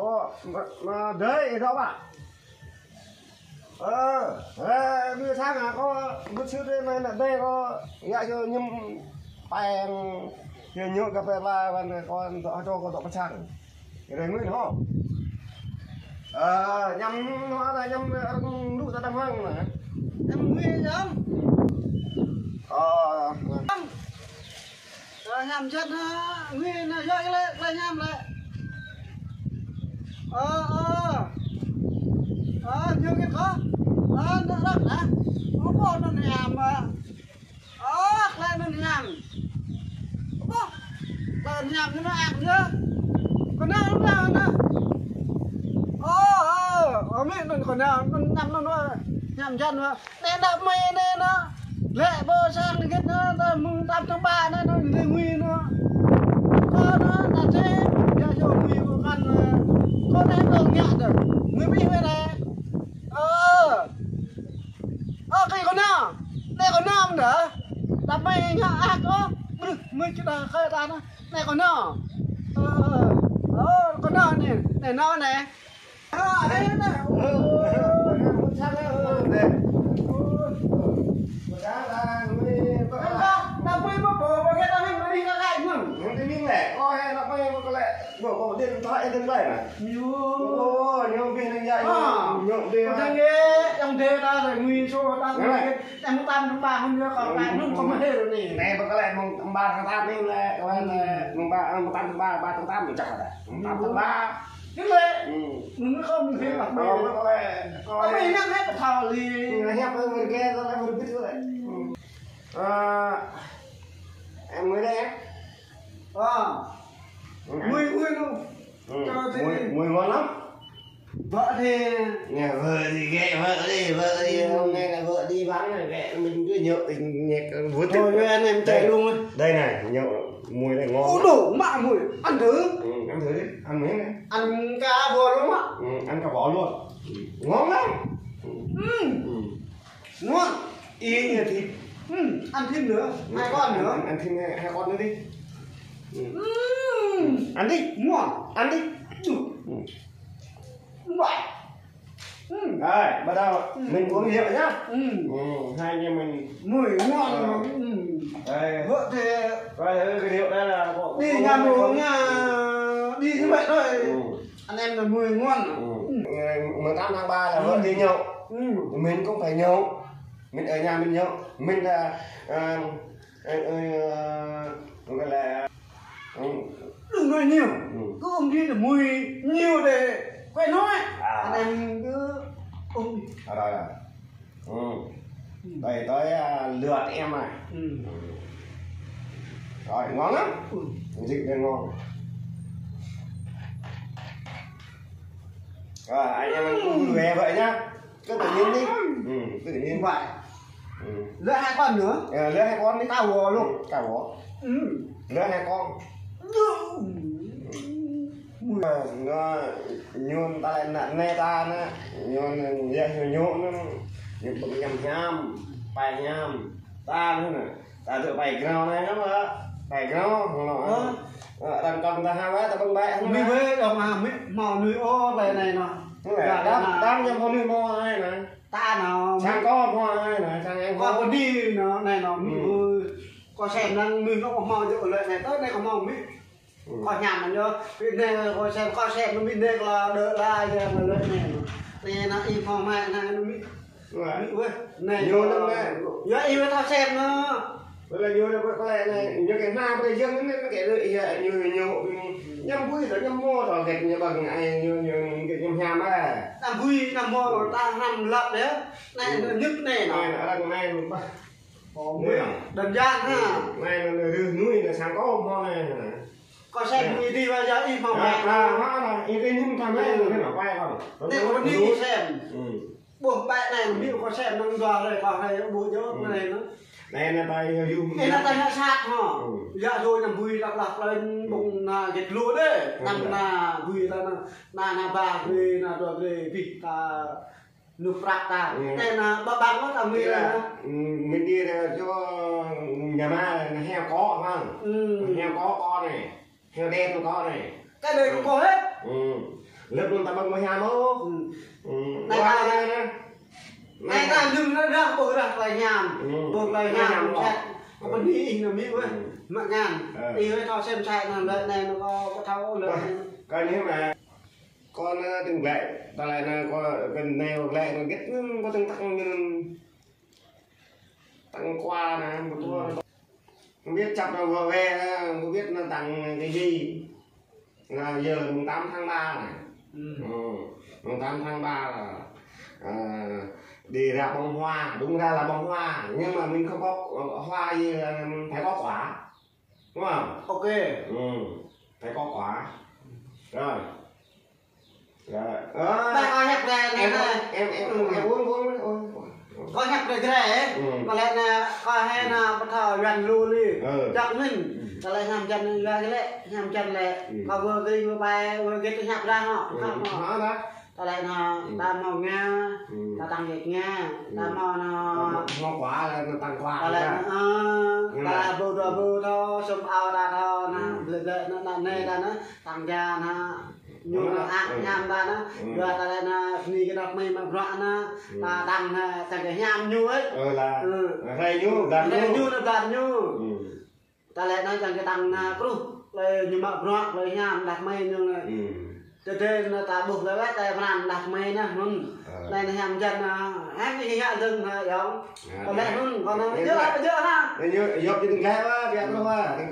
có mà đấy đó bạn đưa sang là có bữa trước đây mà là đây có ngại cho nhâm bài thì nhựa cà phê ba và con cho con tọt sang cái này mới nó nhâm nó là nhâm đủ ra đằng hoang mà em nguyên nhắm nhắm chết nguyên là do lại nhắm lại nhiều cái có nó rất là nó có nó nhắm mà lại nó nhắm là nhắm cho nó ăn nhá còn nó mẹ mình còn nào nó nhắm nó nhắm chân mà nên đập mê nên nó lệ bơ sang thì kết nó mừng tập trong ba nó nguyên nó có nó là thế giờ cho nguyên một căn có đến đường nhạt được mới biết bên này cái con nào đây còn nam nữa đập mê nhá có mới chút là khơi ta nó này còn nào con nào này nó này đấy này đập mê mà bố cái tao hình nó đi ra lại nhỉ cái miếng lẻ coi hay đập mê có lẽ có điện thoại lên vậy này nhiều viên anh dạy nhiều tiền thằng nghe trong thế ta phải nguy cho ta em muốn tam tháng 3 hôm nữa còn lại nó không hết rồi nè này có lẽ mùng 3 tháng 8 nên là có lẽ là mùng 8 tháng 3 3 tháng 8 mình chắc là mùng 8 tháng 3 cái lệ nó không thế mà có lẽ có mày nhắc hết thò gì hẹp hơn người kia có lẽ vừa biết rồi em mới đây á mùi luôn mùi ngon lắm vợ thì nhà vợ thì ghẹ vợ đi hôm nay là vợ đi vắng này ghẹ mình cứ nhậu tình nhạc vừa thôi với anh em chạy luôn đây này nhậu mùi này ngon ô đủ mạ mùi ăn thử ăn thử đi ăn miếng này ăn cá vừa đúng không ạ ăn cả bò luôn ngon lắm ngon y như thịt ăn thêm nữa hai con nữa ăn thêm hai con nữa đi ăn đi ngon ăn đi vậy rồi bắt đầu mình uống rượu nhá hai anh em mình mùi ngon đây vợ thì coi cái rượu đây là đi nhà uống nha đi như vậy thôi anh em là mùi ngon 18 tháng 3 là vợ đi nhậu mình cũng phải nhậu mình ở nhà mình nhậu mình là gọi là đừng nói nhiều cứ ông đi là mùi nhiều để quay nói anh em cứ ông rồi đây tới lượt em này rồi ngon lắm dịch đây ngon rồi anh em cũng về vậy nhá cứ tự nhiên đi cứ tự nhiên vậy lỡ hai con nữa lỡ hai con đi tao bò luôn cả bò lỡ hai con nó nhuôn ta lại nặng nghe ta nó nhuôn dạy nhuôn nó nhưng bụng nhầm nham bài nham ta nữa nè ta tự bài grau này nó mà bài grau nó đằng còn ta hai bé ta bưng bẹ mi với đồng hàm ấy màu nuôi ô về này nọ đám nhầm con nuôi mo hay nè ta nào sang con hoa hay nè sang em con đi nó này nó có xem đang nuôi nó có màu rượu lại này tới đây có màu mỹ có nhảm là nhớ này coi xem nó bên đây là đỡ la giờ mà lên này nó im phòng mẹ này nó mỹ này vô năm này giờ im tao xem nó vậy là vô đâu có lẽ này như cái nam đây dương nó cái lợi nhiều nhâm vui rồi nhâm mua rồi gạch như bằng ai như cái nhâm nham á làm vui làm mua rồi ta nằm lập đấy này nó nhức này nó đang này đần gian ha này là núi là sáng có hôm hoa này có xem đi bao giờ im phòng mẹ là cái nhung thằng ấy cái nó quay không đây có đi xem buộc bạn này ví dụ có xem nó vào đây vào này bố nhớ này nó đây là tay dùng đây là tay nó sát hả dạ rồi làm vui lạc lên bụng là gạch lúa đấy nằm là vui là bà về là rồi về vịt ta nụ phạt ta đây là bác nó tầm mình đi cho nhà ma là heo có không heo có con này heo đen có này cái này cũng có hết lớp luôn ta bưng 12 mô này ta nhưng nó ra buộc ra lại nhàm buộc lại nhàm có vấn đề gì nào biết quá mà ngàn đi với thao xem chạy là lợn này nó có thao lợn coi nếu mà con từng lệ ta lại là có gần này hoặc lệ nó biết có từng tăng như tăng qua nè một tua không biết chặt nào vừa về không biết nó tăng cái gì là giờ là mùng 8 tháng 3 này mùng 8 tháng 3 là đi ra bông hoa, đúng ra là bông hoa nhưng mà mình không có hoa gì phải có quả đúng không? Ok. Phải có quả rồi đây coi hẹp này em uống coi hẹp này cái này ấy mà lại là coi hay là bắt đầu gần luôn đi chọn mình ta lại làm chân ra cái lệ làm chân lệ còn vừa cái vừa bài vừa cái hẹp ra họ đó ta lại là ta màu nga ta tăng nhiệt nga ta màu nó quả là nó tăng quả ta lại ta bù thôi xung ao ta thôi nè nó này ta nó tăng ra nó nhưng mà ăn nhám ta nó rồi ta lại là đi cái đọc mày mà rõ nó ta tăng cái nhám nhu ấy là hay nhu nó gần nhu ta lại nói rằng cái tăng cruเลยnhưng mà rõเลยnhám đặt mày nhưng này cho nên là ta buộc lại ta làm đặt mày nè đây là nhám chân hết cái hạ rừng này không còn lại hơn còn nó dưa ha như dọc trên cái quá đẹp luôn á cái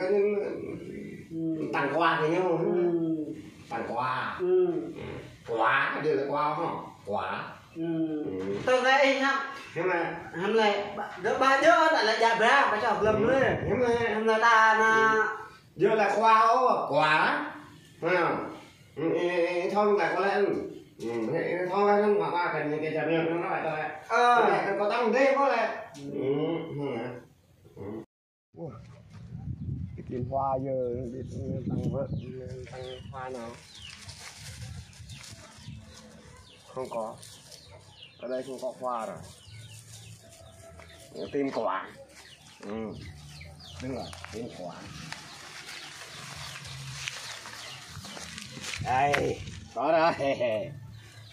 tăng qua thì nhau tặng quà quả đưa lại qua không quả từ đây anh ham này đỡ ba đứa lại đẹp ra phải chọc lầm nữa ham này ta là đưa lại qua quả thôi lại có lẽ thôi nó quả ba cần cái chả miệng nó lại có tăng thế có lẽ cái tiền hoa giờ biết tăng vợ tăng hoa nào không có ở đây không có hoa rồi tìm quả đúng rồi tìm quả đây có đó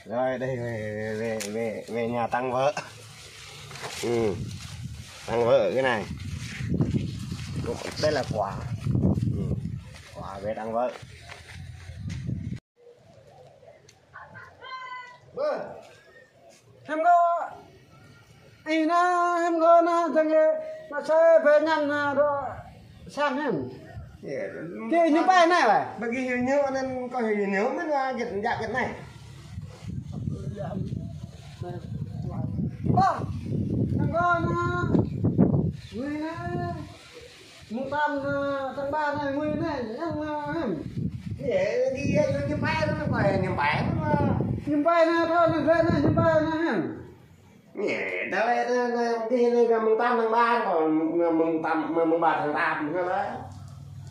rồi đây về nhà tăng vợ tăng vợ cái này đây là quả quả về tăng vợ em có anh nó em có nó thằng nó sẽ về nhăn rồi xem em cái như bài này vậy bởi vì hiểu nhớ nên có hiểu nhớ mới là dịch dạng cái này em có nó người này mùng 8 tháng 3 này người này em để đi như bài nó phải như bài mà như bài này thôi là thế này như bài này em nhẹ đây đi đây mùng 8 tháng 3 còn mùng 3 tháng 8 nữa đấy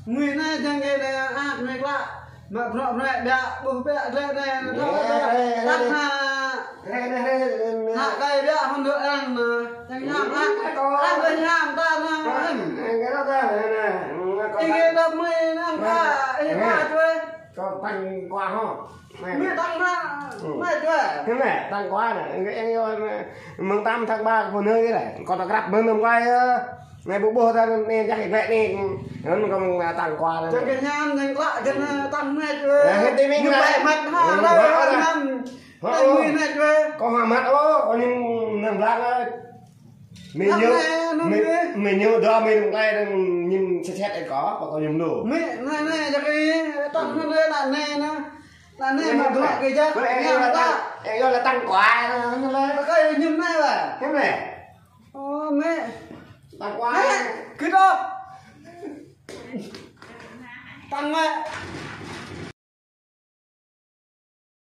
người này chẳng nghe đây ác này lạ mà rõ này đã bùng bẹ đây này nó đắt hạ cây bẹ không được ăn mà chẳng nhảm ăn bên nhảm ta nó cái đó ra này anh nghe đập mày ăn cả anh qua chơi có tăng qua không mày tăng ra mày chơi thế này tăng qua này anh mùng 8 tháng 3 còn nơi cái này còn là gặp mừng quay ngày bố ra nên chắc vậy đi nó còn tăng qua này cái nham thành lạ cái tăng này chơi như vậy mặt ha đâu năm đây nguyên này chơi có hòa mặt có nhưng nằm ra mình nhớ đó mình tay nhìn xét đây có nhầm đủ mẹ này cho cái tăng nó đây là này mà thuộc cái chứ em gọi là tăng quả cái nhầm này vậy cái này mẹ tăng quả cứ đó tăng mẹ